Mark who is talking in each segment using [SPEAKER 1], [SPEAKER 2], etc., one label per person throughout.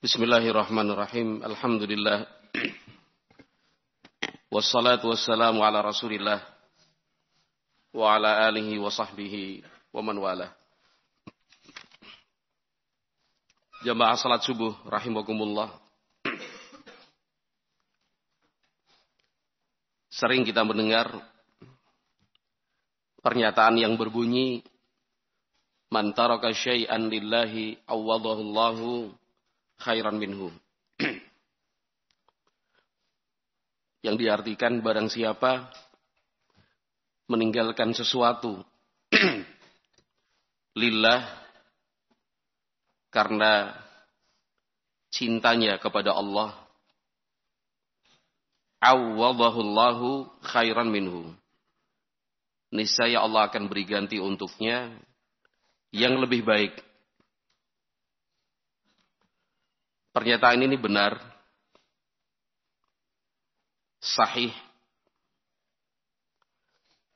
[SPEAKER 1] Bismillahirrahmanirrahim. Alhamdulillah. Wassalatu wassalamu ala Rasulillah wa ala alihi wa sahbihi wa man wala. Jamaah salat subuh rahimakumullah. Sering kita mendengar pernyataan yang berbunyi man taraka syai'an lillahi awwadahu Allahu khairan minhu. Yang diartikan barang siapa meninggalkan sesuatu lillah karena cintanya kepada Allah, awwadahu Allahu khairan minhu. Niscaya Allah akan beri ganti untuknya yang lebih baik. Pernyataan ini benar, sahih,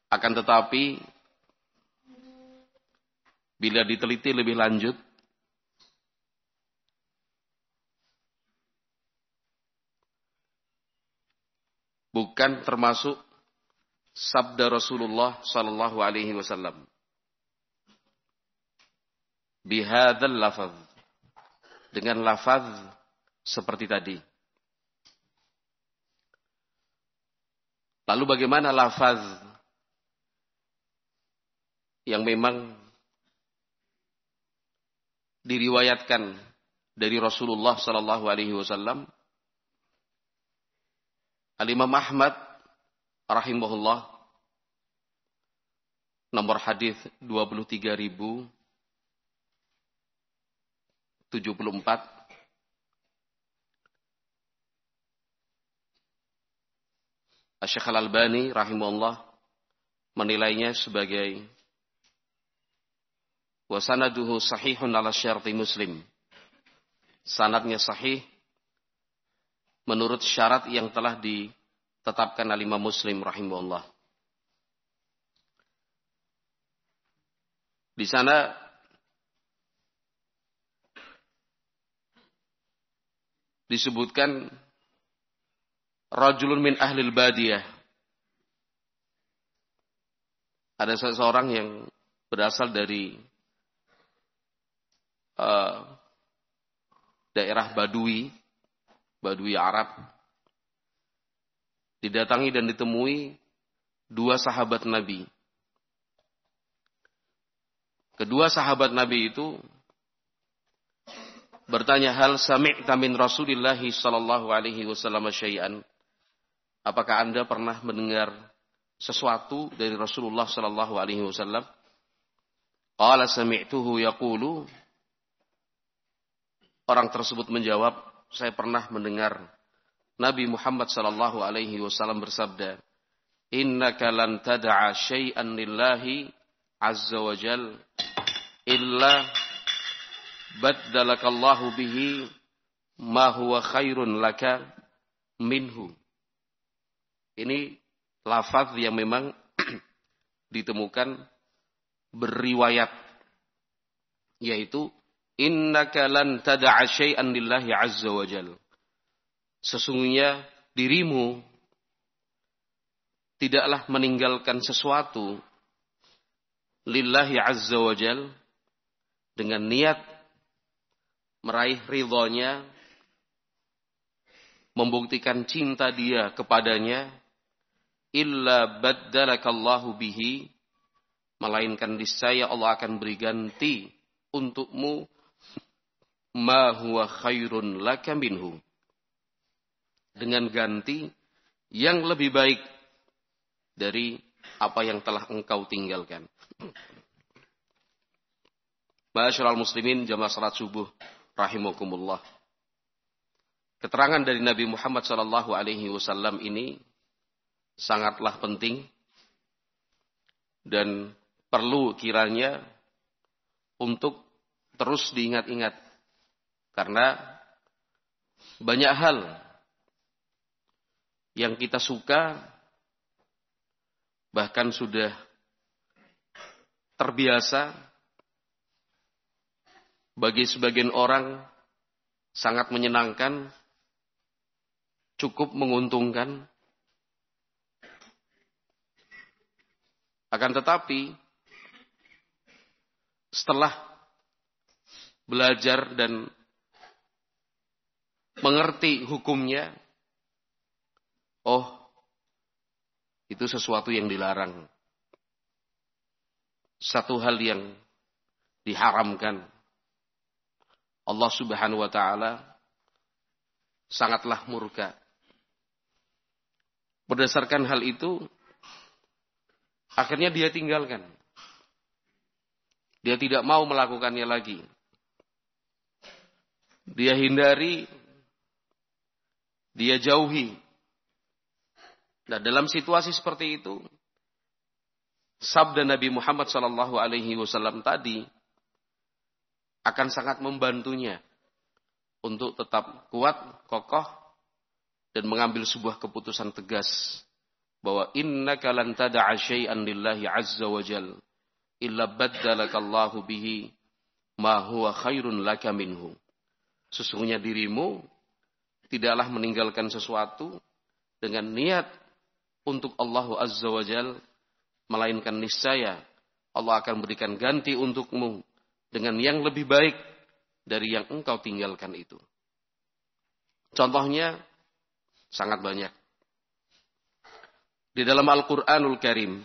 [SPEAKER 1] akan tetapi bila diteliti lebih lanjut, bukan termasuk sabda Rasulullah sallallahu alaihi wasallam. Bihadzal lafaz, dengan lafaz seperti tadi. Lalu bagaimana lafaz yang memang diriwayatkan dari Rasulullah sallallahu alaihi wasallam? Al-Imam Ahmad rahimahullah nomor hadis 23.074, Syekh Al-Albani rahimahullah menilainya sebagai wa sanaduhu sahihun ala syarti Muslim. Sanadnya sahih menurut syarat yang telah ditetapkan oleh Imam Muslim rahimahullah. Di sana disebutkan rajulun min ahlil badiyah. Ada seseorang yang berasal dari daerah Badui Arab. Didatangi dan ditemui dua sahabat Nabi. Kedua sahabat Nabi itu bertanya, hal sami'ta min Rasulillahi sallallahu alaihi wasallam syai'an? Apakah Anda pernah mendengar sesuatu dari Rasulullah sallallahu alaihi wasallam? Qala sami'tuhu yaqulu. Orang tersebut menjawab, saya pernah mendengar Nabi Muhammad sallallahu alaihi wasallam bersabda, innaka lan tad'a syai'an lillahi azza wa jal illa baddalakallahu bihi ma huwa khairun laka minhu. Ini lafaz yang memang ditemukan berriwayat, yaitu innaka lan tad'a syai'an lillahi azza wa jal. Sesungguhnya dirimu tidaklah meninggalkan sesuatu lillahi azza wa jal dengan niat meraih ridhonya, membuktikan cinta dia kepadanya, illa baddalakallahu bihi, melainkan niscaya Allah akan beri ganti untukmu ma huwa khairun laka minhu, dengan ganti yang lebih baik dari apa yang telah engkau tinggalkan. Ma'asyiral muslimin, jamaah salat subuh rahimakumullah. Keterangan dari Nabi Muhammad sallallahu alaihi wasallam ini sangatlah penting dan perlu kiranya untuk terus diingat-ingat, karena banyak hal yang kita suka, bahkan sudah terbiasa bagi sebagian orang sangat menyenangkan, cukup menguntungkan. Akan tetapi, setelah belajar dan mengerti hukumnya, oh, itu sesuatu yang dilarang. Satu hal yang diharamkan. Allah Subhanahu wa taala sangatlah murka. Berdasarkan hal itu, akhirnya dia tinggalkan. Dia tidak mau melakukannya lagi. Dia hindari, dia jauhi. Nah, dalam situasi seperti itu, sabda Nabi Muhammad SAW tadi akan sangat membantunya untuk tetap kuat, kokoh, dan mengambil sebuah keputusan tegas bahwa innaka lan tada'a syai'an lillahi azza wa jal illa baddalakallahu bihi ma huwa khairun laka minhu. Sesungguhnya dirimu tidaklah meninggalkan sesuatu dengan niat untuk Allah azza wa jal, melainkan niscaya Allah akan berikan ganti untukmu dengan yang lebih baik dari yang engkau tinggalkan itu. Contohnya sangat banyak. Di dalam Al-Quranul Karim,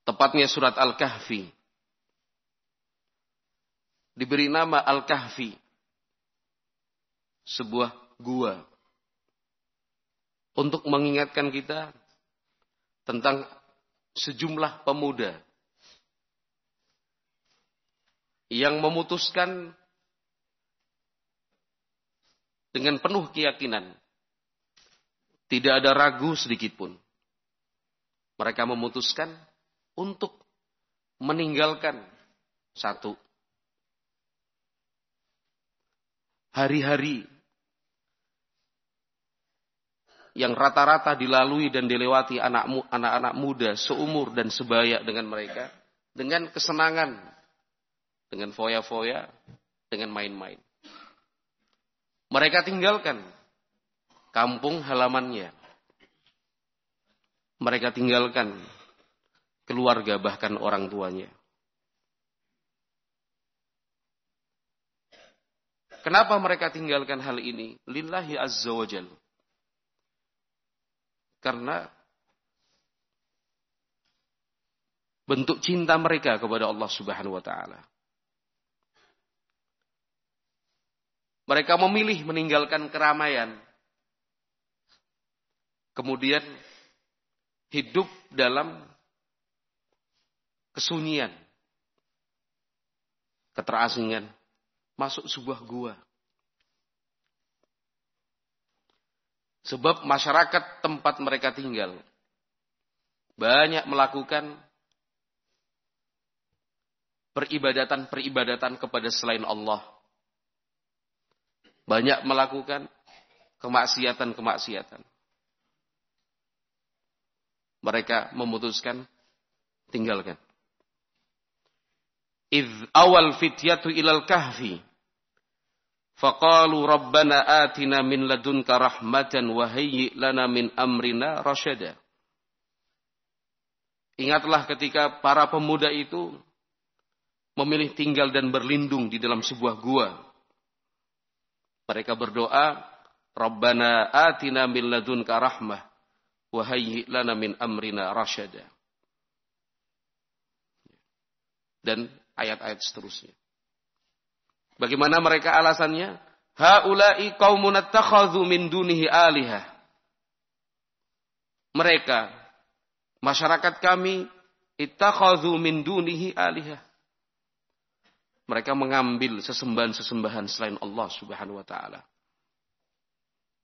[SPEAKER 1] tepatnya surat Al-Kahfi, diberi nama Al-Kahfi, sebuah gua, untuk mengingatkan kita tentang sejumlah pemuda yang memutuskan dengan penuh keyakinan, tidak ada ragu sedikit pun. Mereka memutuskan untuk meninggalkan satu, hari-hari yang rata-rata dilalui dan dilewati anak-anak muda seumur dan sebaya dengan mereka, dengan kesenangan, dengan foya-foya, dengan main-main. Mereka tinggalkan kampung halamannya. Mereka tinggalkan keluarga, bahkan orang tuanya. Kenapa mereka tinggalkan hal ini? Lillahi azza wa jalla. Karena bentuk cinta mereka kepada Allah Subhanahu wa taala. Mereka memilih meninggalkan keramaian. Kemudian hidup dalam kesunyian, keterasingan, masuk sebuah gua. Sebab masyarakat tempat mereka tinggal banyak melakukan peribadatan kepada selain Allah. Banyak melakukan kemaksiatan. Mereka memutuskan tinggalkan. Idh awal fityatu ilal kahfi faqalu rabbana atina min ladunka rahmatan wa hayyi' lana min amrina rasyada. Ingatlah ketika para pemuda itu memilih tinggal dan berlindung di dalam sebuah gua. Mereka berdoa, Rabbana atina min ladunka rahmah wa hayyi' lana min amrina rasyada. Dan ayat-ayat seterusnya. Bagaimana mereka alasannya? Haula'i qaumun attakhadhu min dunihi alihah. Mereka, masyarakat kami, ittakhadhu min dunihi alihah. Mereka mengambil sesembahan-sesembahan selain Allah Subhanahu wa taala.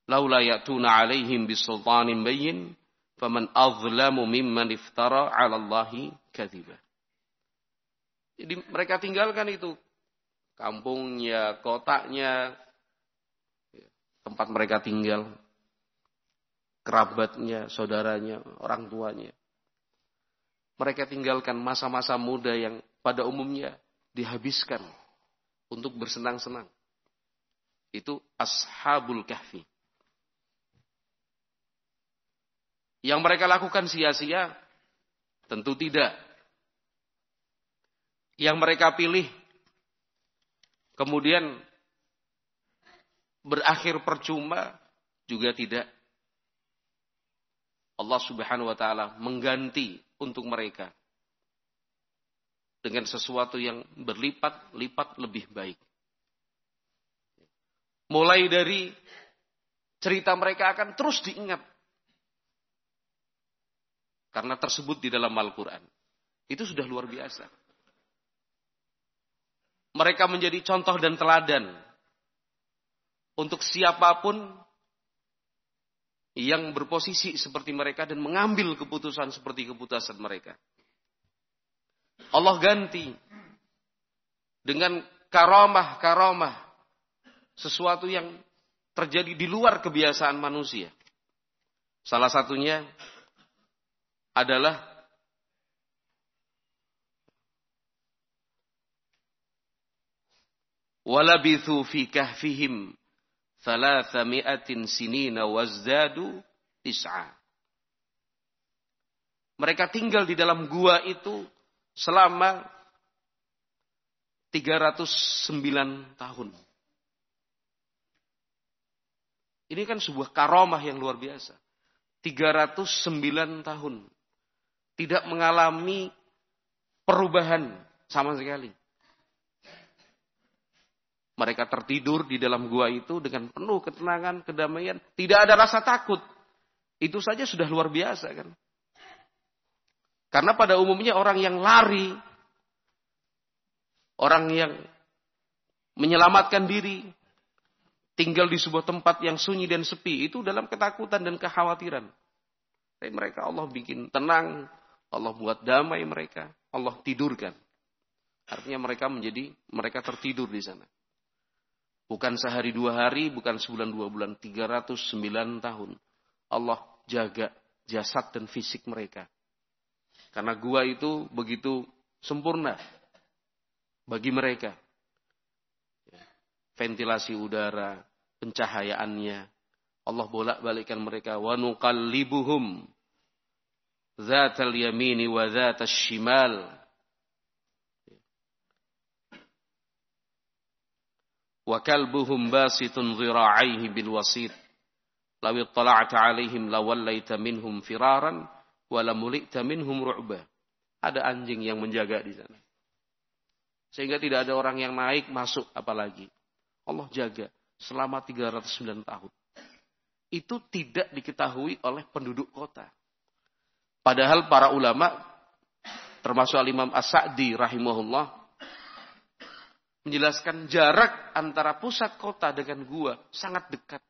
[SPEAKER 1] Laula ya'tuna 'alaihim bisultanin bayyin faman azlamu mimman iftara 'ala Allahi kadziba. Jadi mereka tinggalkan itu kampungnya, kotanya, tempat mereka tinggal, kerabatnya, saudaranya, orang tuanya. Mereka tinggalkan masa-masa muda yang pada umumnya dihabiskan untuk bersenang-senang. Itu Ashabul Kahfi. Yang mereka lakukan sia-sia? Tentu tidak. Yang mereka pilih kemudian berakhir percuma juga tidak. Allah Subhanahu wa taala mengganti untuk mereka dengan sesuatu yang berlipat-lipat lebih baik. Mulai dari cerita mereka akan terus diingat. Karena tersebut di dalam Al-Quran. Itu sudah luar biasa. Mereka menjadi contoh dan teladan untuk siapapun yang berposisi seperti mereka dan mengambil keputusan seperti keputusan mereka. Allah ganti dengan karamah-karamah, sesuatu yang terjadi di luar kebiasaan manusia. Salah satunya adalah walabithu fi kahfihim 300 sinina wazdadu tis'a. Mereka tinggal di dalam gua itu selama 309 tahun. Ini kan sebuah karamah yang luar biasa. 309 tahun. Tidak mengalami perubahan sama sekali. Mereka tertidur di dalam gua itu dengan penuh ketenangan, kedamaian. Tidak ada rasa takut. Itu saja sudah luar biasa kan. Karena pada umumnya orang yang lari, orang yang menyelamatkan diri, tinggal di sebuah tempat yang sunyi dan sepi, itu dalam ketakutan dan kekhawatiran. Tapi mereka Allah bikin tenang, Allah buat damai mereka, Allah tidurkan. Artinya mereka tertidur di sana. Bukan sehari 2 hari, bukan sebulan 2 bulan, 309 tahun. Allah jaga jasad dan fisik mereka. Karena gua itu begitu sempurna bagi mereka. Ventilasi udara, pencahayaannya, Allah bolak-balikkan mereka. Wa nuqallibuhum dzatal yamini wa dzatas shimal. Wa kalbuhum basitun dhira'aihi bil wasit. Law ittala'ta 'alaihim lawallaita minhum firaran wa lamulita minhum ru'ba. Ada anjing yang menjaga di sana. Sehingga tidak ada orang yang naik masuk apalagi. Allah jaga selama 309 tahun. Itu tidak diketahui oleh penduduk kota. Padahal para ulama, termasuk Al-Imam As-Sa'di rahimahullah, menjelaskan jarak antara pusat kota dengan gua sangat dekat.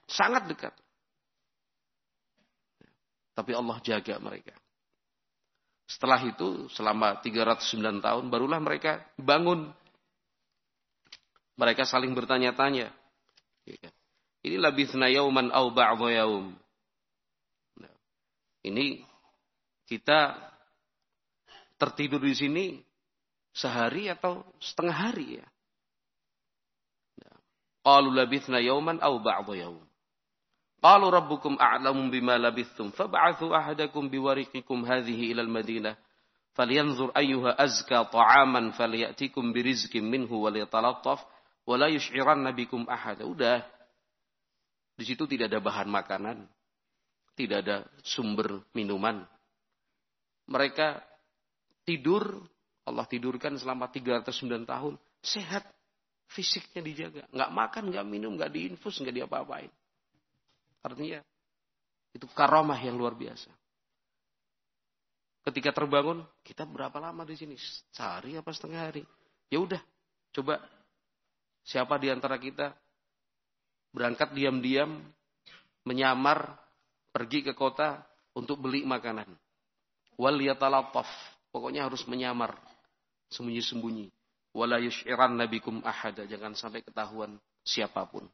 [SPEAKER 1] Sangat dekat. Tapi Allah jaga mereka. Setelah itu, selama 309 tahun, barulah mereka bangun. Mereka saling bertanya-tanya. Ini labithna yauman aw ba'dha yaum. Ini kita tertidur di sini sehari atau setengah hari ya. Qalu labithna yauman aw ba'dha yaum. Qalu rabbukum a'lamu bima labithtum fab'athu ahadakum biwariqikum hadhihi ila al-Madinah falyanzur ayyuha azka ta'aman falyatikum birizqin minhu waliyatalattaf wala yush'iranna bikum ahada. Udah. Di situ tidak ada bahan makanan, tidak ada sumber minuman. Mereka tidur, Allah tidurkan selama 309 tahun, sehat, fisiknya dijaga, enggak makan, enggak minum, enggak diinfus, enggak diapa-apain. Artinya itu karamah yang luar biasa. Ketika terbangun, kita berapa lama di sini? Sehari apa setengah hari? Ya udah, coba siapa di antara kita berangkat diam-diam, menyamar, pergi ke kota untuk beli makanan. Wal yatalattaf, pokoknya harus menyamar, sembunyi-sembunyi. Wala yush'iranna bikum ahada, jangan sampai ketahuan siapapun.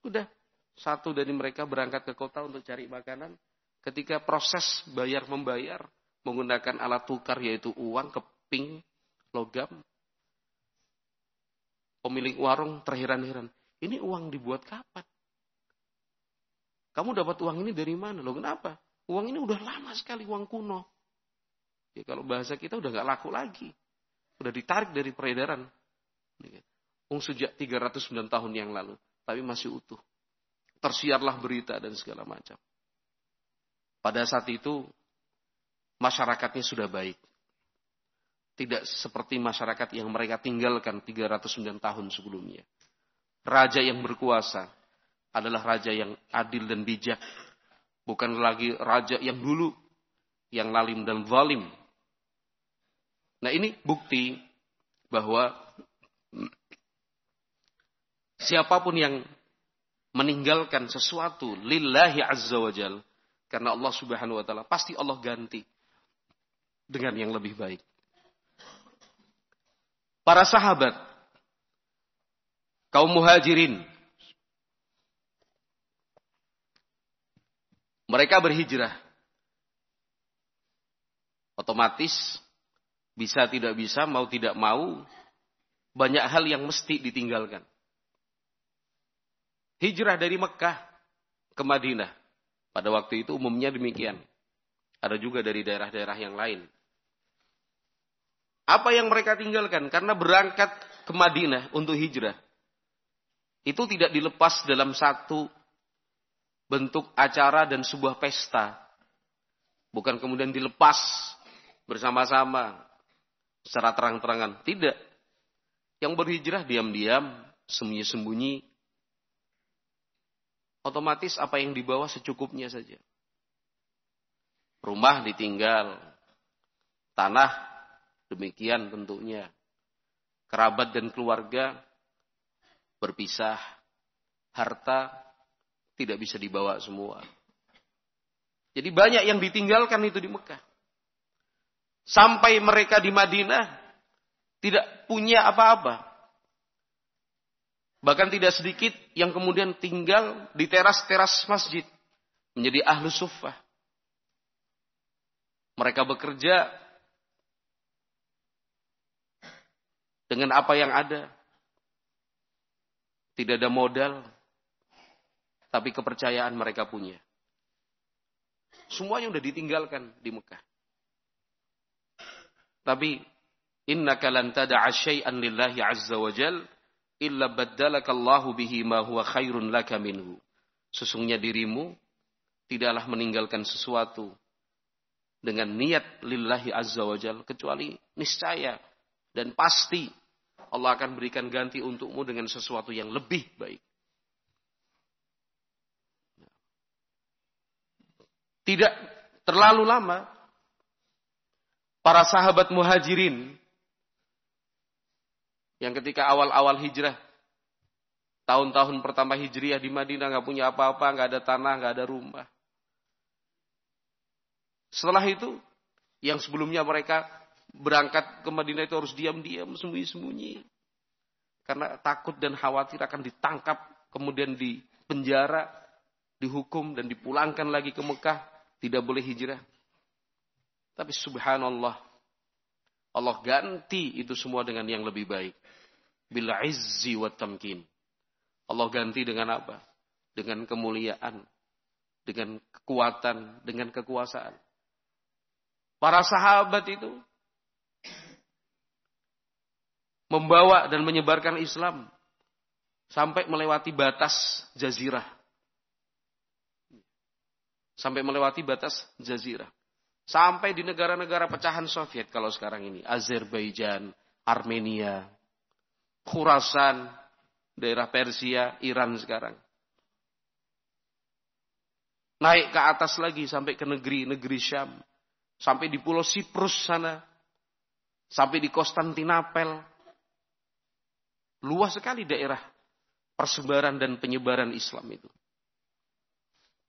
[SPEAKER 1] Udah. Satu dari mereka berangkat ke kota untuk cari makanan. Ketika proses bayar-membayar, menggunakan alat tukar yaitu uang, keping, logam. Pemilik warung terheran-heran. Ini uang dibuat kapan? Kamu dapat uang ini dari mana? Loh kenapa? Uang ini udah lama sekali, uang kuno. Ya, kalau bahasa kita udah gak laku lagi. Udah ditarik dari peredaran. Sejak 309 tahun yang lalu. Tapi masih utuh. Tersiarlah berita dan segala macam. Pada saat itu, masyarakatnya sudah baik. Tidak seperti masyarakat yang mereka tinggalkan 309 tahun sebelumnya. Raja yang berkuasa adalah raja yang adil dan bijak. Bukan lagi raja yang dulu, yang lalim dan zalim. Nah ini bukti bahwa siapapun yang meninggalkan sesuatu lillahi azza wa jal, karena Allah subhanahu wa ta'ala, pasti Allah ganti dengan yang lebih baik. Para sahabat, kaum muhajirin, mereka berhijrah. Otomatis, bisa tidak bisa, mau tidak mau, banyak hal yang mesti ditinggalkan. Hijrah dari Mekah ke Madinah. Pada waktu itu umumnya demikian. Ada juga dari daerah-daerah yang lain. Apa yang mereka tinggalkan? Karena berangkat ke Madinah untuk hijrah. Itu tidak dilepas dalam satu bentuk acara dan sebuah pesta. Bukan kemudian dilepas bersama-sama secara terang-terangan. Tidak. Yang berhijrah diam-diam, sembunyi-sembunyi. Otomatis apa yang dibawa secukupnya saja. Rumah ditinggal. Tanah demikian tentunya. Kerabat dan keluarga berpisah. Harta tidak bisa dibawa semua. Jadi banyak yang ditinggalkan itu di Mekah. Sampai mereka di Madinah tidak punya apa-apa. Bahkan tidak sedikit yang kemudian tinggal di teras-teras masjid. Menjadi ahlu suffah. Mereka bekerja dengan apa yang ada. Tidak ada modal. Tapi kepercayaan mereka punya. Semuanya sudah ditinggalkan di Mekah. Tapi innaka lan tada'a syai'an lillahi azza wa jal illa baddalakallahu bihi ma huwa khairun laka minhu. Sesungguhnya dirimu tidaklah meninggalkan sesuatu dengan niat lillahi azza wa jal, kecuali niscaya dan pasti Allah akan berikan ganti untukmu dengan sesuatu yang lebih baik. Tidak terlalu lama para sahabat muhajirin yang ketika awal-awal hijrah, tahun-tahun pertama hijriah di Madinah gak punya apa-apa, gak ada tanah, gak ada rumah. Setelah itu, yang sebelumnya mereka berangkat ke Madinah itu harus diam-diam, sembunyi-sembunyi. Karena takut dan khawatir akan ditangkap, kemudian dipenjara, dihukum dan dipulangkan lagi ke Mekah. Tidak boleh hijrah. Tapi subhanallah, Allah ganti itu semua dengan yang lebih baik. Bil izzi wa tamkin. Allah ganti dengan apa? Dengan kemuliaan, dengan kekuatan, dengan kekuasaan. Para sahabat itu membawa dan menyebarkan Islam sampai melewati batas jazirah. Sampai melewati batas jazirah. Sampai di negara-negara pecahan Soviet kalau sekarang ini. Azerbaijan, Armenia, Khurasan, daerah Persia, Iran sekarang. Naik ke atas lagi sampai ke negeri Syam. Sampai di pulau Siprus sana. Sampai di Konstantinopel. Luas sekali daerah persebaran dan penyebaran Islam itu.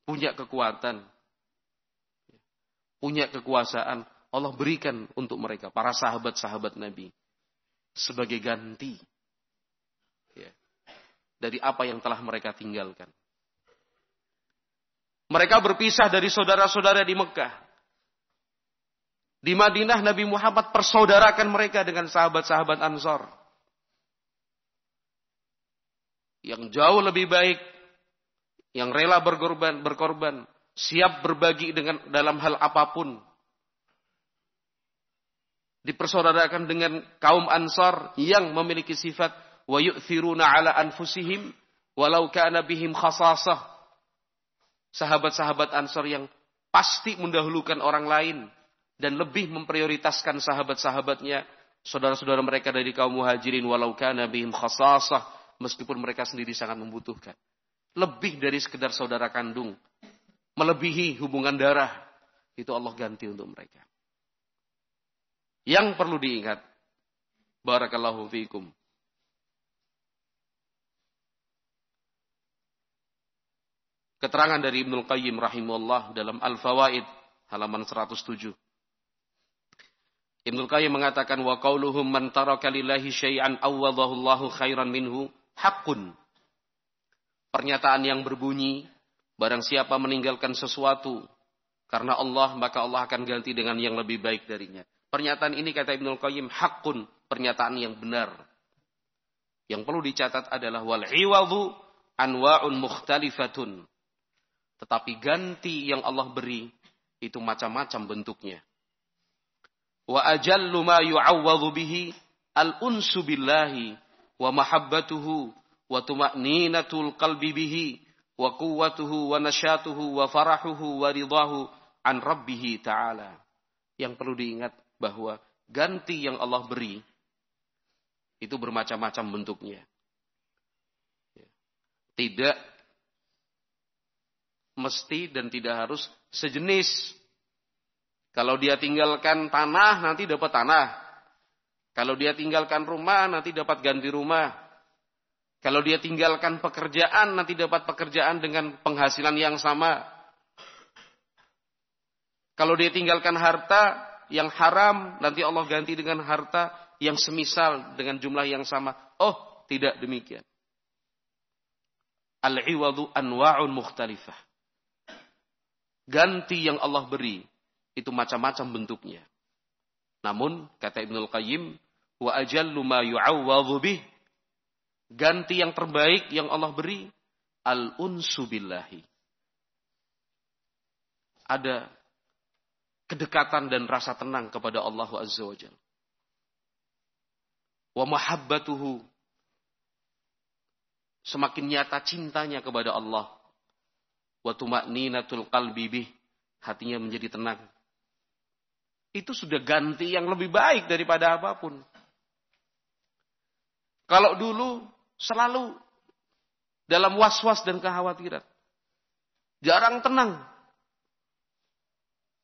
[SPEAKER 1] Punya kekuatan. Punya kekuasaan. Allah berikan untuk mereka. Para sahabat-sahabat Nabi. Sebagai ganti. Dari apa yang telah mereka tinggalkan. Mereka berpisah dari saudara-saudara di Mekah. Di Madinah Nabi Muhammad persaudarakan mereka dengan sahabat-sahabat Ansor. Yang jauh lebih baik, yang rela berkorban, siap berbagi dalam hal apapun. Dipersaudarakan dengan kaum Ansor yang memiliki sifat wa yu'thiruna ala anfusihim walau kana bihim khasasah. Sahabat-sahabat Ansor yang pasti mendahulukan orang lain dan lebih memprioritaskan sahabat-sahabatnya, saudara-saudara mereka dari kaum Muhajirin walau kana bihim khasasah, meskipun mereka sendiri sangat membutuhkan. Lebih dari sekedar saudara kandung, melebihi hubungan darah, itu Allah ganti untuk mereka. Yang perlu diingat, barakallahu fiikum, keterangan dari Ibnul Qayyim rahimahullah dalam Al-Fawaid halaman 107. Ibnul Qayyim mengatakan wa qauluhum man taraka lillahi syai'an awwadahu Allahu khairan minhu haqqun. Pernyataan yang berbunyi, barang siapa meninggalkan sesuatu karena Allah, maka Allah akan ganti dengan yang lebih baik darinya. Pernyataan ini kata Ibnul Qayyim haqqun, pernyataan yang benar. Yang perlu dicatat adalah wal iwadhu anwa'un mukhtalifatun. Tetapi ganti yang Allah beri itu macam-macam bentuknya. Wa ajallu ma yu'awwadhu bihi al-unsu billahi wa mahabbatuhu wa tuma'ninatul qalbi bihi wa quwwatuhu wa nasyatuhu wa farahuhu wa ridahu an rabbih ta'ala. Yang perlu diingat bahwa ganti yang Allah beri itu bermacam-macam bentuknya. Tidak mesti dan tidak harus sejenis. Kalau dia tinggalkan tanah, nanti dapat tanah. Kalau dia tinggalkan rumah, nanti dapat ganti rumah. Kalau dia tinggalkan pekerjaan, nanti dapat pekerjaan dengan penghasilan yang sama. Kalau dia tinggalkan harta yang haram, nanti Allah ganti dengan harta yang semisal dengan jumlah yang sama. Oh, tidak demikian. Al-iwadu anwa'un mukhtalifah. Ganti yang Allah beri itu macam-macam bentuknya. Namun kata Ibnul Qayyim, wa ajallu ma yu'awwadhu bih, ganti yang terbaik yang Allah beri al-unsu billahi. Ada kedekatan dan rasa tenang kepada Allah Azza wa Jalla. Wa mahabbatuhu, semakin nyata cintanya kepada Allah. Wa tuma'ninatul qalbi bih, hatinya menjadi tenang. Itu sudah ganti yang lebih baik daripada apapun. Kalau dulu selalu dalam was-was dan kekhawatiran, jarang tenang.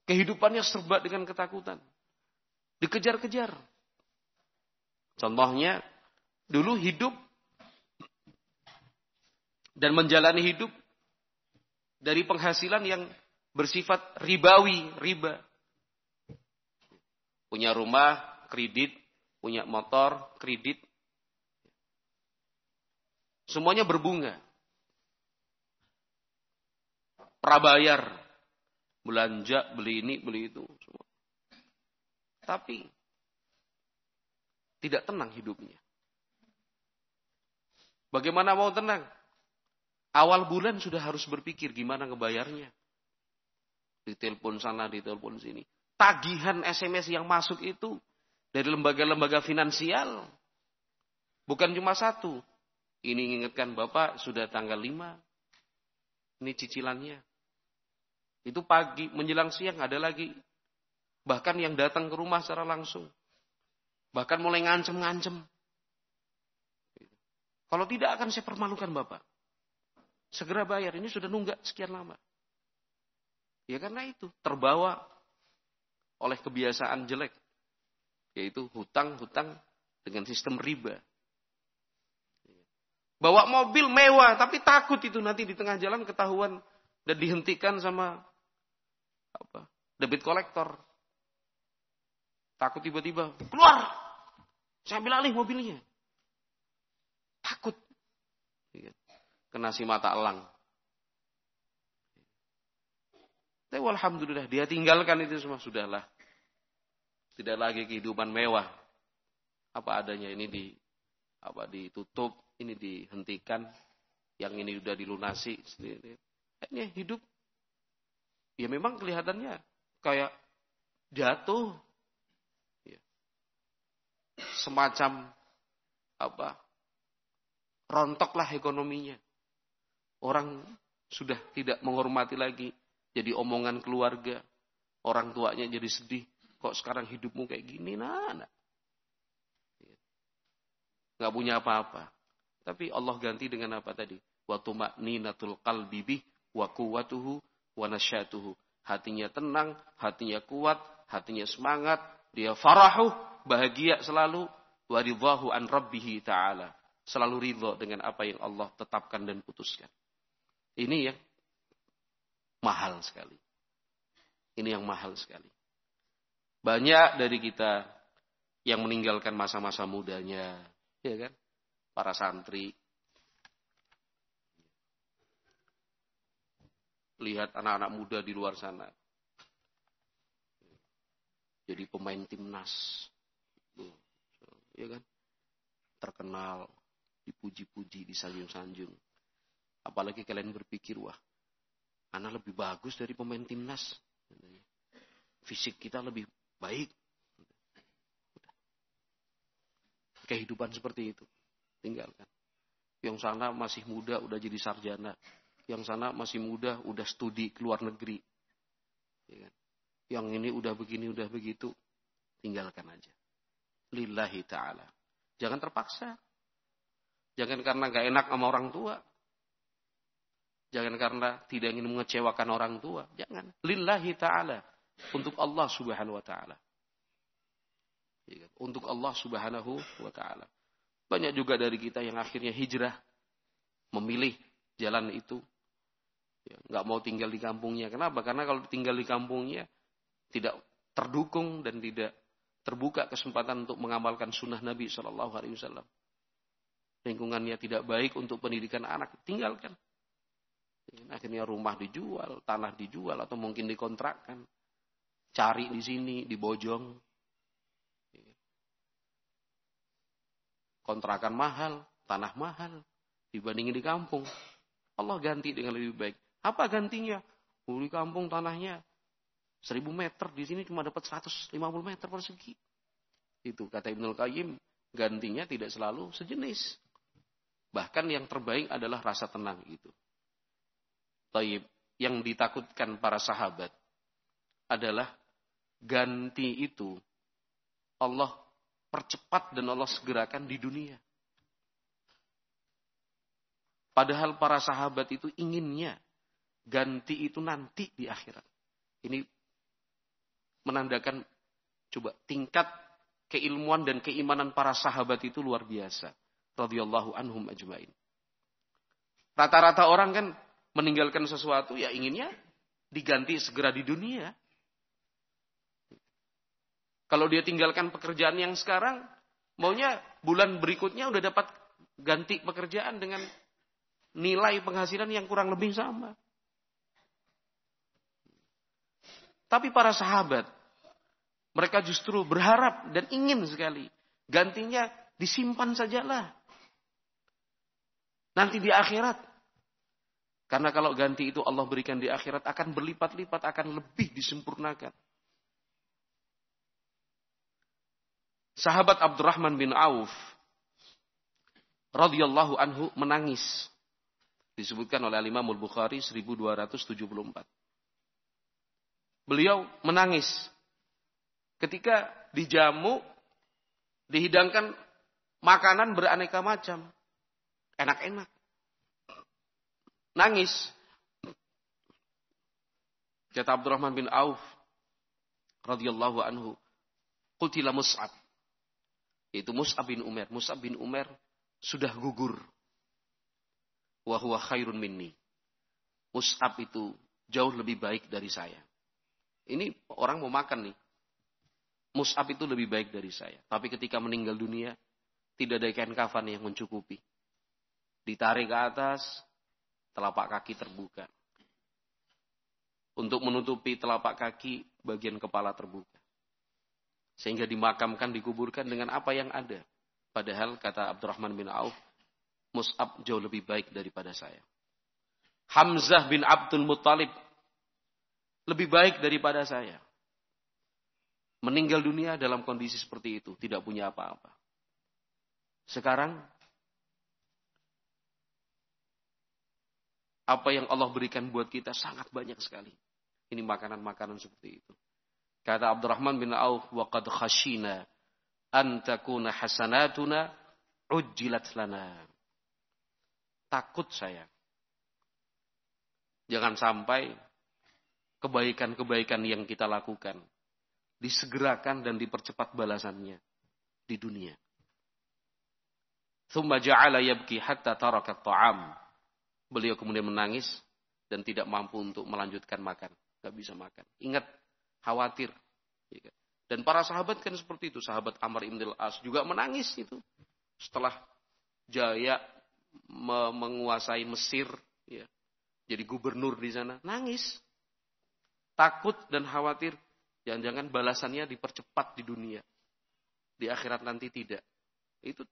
[SPEAKER 1] Kehidupannya serba dengan ketakutan. Dikejar-kejar. Contohnya, dulu hidup dan menjalani hidup dari penghasilan yang bersifat ribawi, riba. Punya rumah, kredit. Punya motor, kredit. Semuanya berbunga. Prabayar. Belanja, beli ini, beli itu. Semua. Tapi tidak tenang hidupnya. Bagaimana mau tenang? Awal bulan sudah harus berpikir gimana ngebayarnya. Ditelepon sana, ditelepon sini. Tagihan SMS yang masuk itu dari lembaga-lembaga finansial. Bukan cuma satu. Ini mengingatkan Bapak sudah tanggal 5. Ini cicilannya. Itu pagi, menjelang siang ada lagi. Bahkan yang datang ke rumah secara langsung. Bahkan mulai ngancem-ngancem. Kalau tidak akan saya permalukan Bapak. Segera bayar, ini sudah nunggak sekian lama. Ya karena itu, terbawa oleh kebiasaan jelek. Yaitu hutang-hutang dengan sistem riba. Bawa mobil mewah, tapi takut itu nanti di tengah jalan ketahuan dan dihentikan sama debit kolektor. Takut tiba-tiba keluar, saya ambil alih mobilnya. Takut kena si mata elang. Tapi alhamdulillah dia tinggalkan itu semua, sudahlah. Tidak lagi kehidupan mewah. Apa adanya, ini ditutup, ini dihentikan, yang ini udah dilunasi. Ini hidup ya memang kelihatannya kayak jatuh. Ya. Semacam rontoklah ekonominya. Orang sudah tidak menghormati lagi, jadi omongan keluarga. Orang tuanya jadi sedih. Kok sekarang hidupmu kayak gini, nah. Nggak punya apa-apa. Tapi Allah ganti dengan apa tadi? Wa tuma'ninatul qalbi bih wa quwwatuhu wa nasyatuhu. Hatinya tenang, hatinya kuat, hatinya semangat, dia farahu, bahagia selalu, wa ridhahu an rabbih ta'ala. Selalu ridha dengan apa yang Allah tetapkan dan putuskan. Ini yang mahal sekali. Ini yang mahal sekali. Banyak dari kita yang meninggalkan masa-masa mudanya, ya kan? Para santri. Lihat anak-anak muda di luar sana. Jadi pemain timnas. Ya kan? Terkenal, dipuji-puji, disanjung-sanjung. Apalagi kalian berpikir, wah, anak lebih bagus dari pemain timnas. Fisik kita lebih baik. Kehidupan seperti itu. Tinggalkan. Yang sana masih muda, udah jadi sarjana. Yang sana masih muda, udah studi ke luar negeri. Ya kan? Yang ini udah begini, udah begitu. Tinggalkan aja. Lillahi ta'ala. Jangan terpaksa. Jangan karena gak enak sama orang tua. Jangan karena tidak ingin mengecewakan orang tua. Jangan. Lillahi ta'ala. Untuk Allah subhanahu wa ta'ala. Untuk Allah subhanahu wa ta'ala. Banyak juga dari kita yang akhirnya hijrah. Memilih jalan itu. Nggak mau tinggal di kampungnya. Kenapa? Karena kalau tinggal di kampungnya tidak terdukung dan tidak terbuka kesempatan untuk mengamalkan sunnah Nabi SAW. Lingkungannya tidak baik untuk pendidikan anak. Tinggalkan. Akhirnya rumah dijual, tanah dijual, atau mungkin dikontrakkan. Cari di sini, di Bojong. Kontrakan mahal, tanah mahal, dibandingin di kampung. Allah ganti dengan lebih baik. Apa gantinya? Di kampung tanahnya 1000 meter, di sini cuma dapat 150 meter persegi. Itu kata Ibnul Qayyim, gantinya tidak selalu sejenis. Bahkan yang terbaik adalah rasa tenang itu. Taib, yang ditakutkan para sahabat adalah ganti itu Allah percepat dan Allah segerakan di dunia. Padahal para sahabat itu inginnya ganti itu nanti di akhirat. Ini menandakan coba tingkat keilmuan dan keimanan para sahabat itu luar biasa. Radhiyallahu anhum ajmain. Rata-rata orang kan meninggalkan sesuatu ya inginnya diganti segera di dunia. Kalau dia tinggalkan pekerjaan yang sekarang, maunya bulan berikutnya udah dapat ganti pekerjaan dengan nilai penghasilan yang kurang lebih sama. Tapi para sahabat, mereka justru berharap dan ingin sekali. Gantinya disimpan sajalah. Nanti di akhirat. Karena kalau ganti itu Allah berikan di akhirat akan berlipat-lipat, akan lebih disempurnakan. Sahabat Abdurrahman bin Auf radhiyallahu anhu menangis. Disebutkan oleh Imam Al-Bukhari 1274. Beliau menangis ketika dijamu, dihidangkan makanan beraneka macam. Enak-enak. Nangis. Kata Abdurrahman bin Auf radhiyallahu anhu, qutila Mus'ab. Itu Mus'ab bin Umair. Mus'ab bin Umair sudah gugur. Wa huwa khairun minni. Mus'ab itu jauh lebih baik dari saya. Ini orang mau makan nih. Mus'ab itu lebih baik dari saya. Tapi ketika meninggal dunia, tidak ada kain kafan yang mencukupi. Ditarik ke atas, telapak kaki terbuka. Untuk menutupi telapak kaki, bagian kepala terbuka. Sehingga dimakamkan, dikuburkan dengan apa yang ada. Padahal kata Abdurrahman bin Auf, Mus'ab jauh lebih baik daripada saya. Hamzah bin Abdul Muttalib lebih baik daripada saya. Meninggal dunia dalam kondisi seperti itu, tidak punya apa-apa. Sekarang, apa yang Allah berikan buat kita sangat banyak sekali. Ini makanan-makanan seperti itu. Kata Abdurrahman bin Auf, wa qad khashina an takuna hasanatuna ujjilat lana. Takut saya. Jangan sampai kebaikan-kebaikan yang kita lakukan disegerakan dan dipercepat balasannya di dunia. Tsumma ja'ala yabki hatta taraka at-ta'am. Beliau kemudian menangis dan tidak mampu untuk melanjutkan makan, enggak bisa makan. Ingat, khawatir. Dan para sahabat kan seperti itu. Sahabat Amr ibn al-As juga menangis itu. Setelah jaya menguasai Mesir, ya, jadi gubernur di sana, nangis. Takut dan khawatir. Jangan-jangan balasannya dipercepat di dunia. Di akhirat nanti tidak. Itu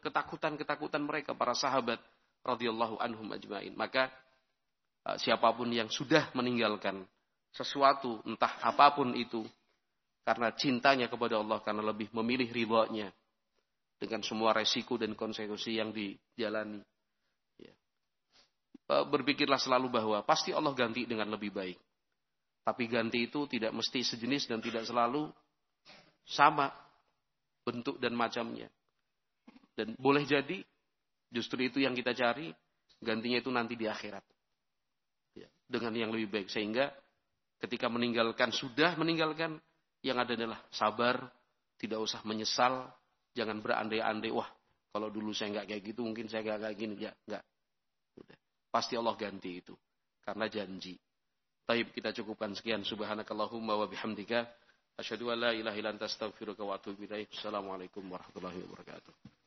[SPEAKER 1] ketakutan-ketakutan mereka, para sahabat radhiyallahu anhum ajmain. Maka siapapun yang sudah meninggalkan sesuatu, entah apapun itu, karena cintanya kepada Allah, karena lebih memilih ridhonya, dengan semua resiko dan konsekuensi yang dijalani. Ya. Berpikirlah selalu bahwa pasti Allah ganti dengan lebih baik. Tapi ganti itu tidak mesti sejenis dan tidak selalu sama bentuk dan macamnya. Dan boleh jadi justru itu yang kita cari, gantinya itu nanti di akhirat. Ya, dengan yang lebih baik. Sehingga ketika sudah meninggalkan, yang ada adalah sabar, tidak usah menyesal, jangan berandai-andai, wah kalau dulu saya nggak kayak gitu, mungkin saya nggak kayak gini. Ya, nggak. Udah. Pasti Allah ganti itu. Karena janji. Taib, kita cukupkan sekian. Subhanakallahumma wa bihamdika. Asyhadu an la ilaha illa anta astaghfiruka wa atubu ilaik. Assalamualaikum warahmatullahi wabarakatuh.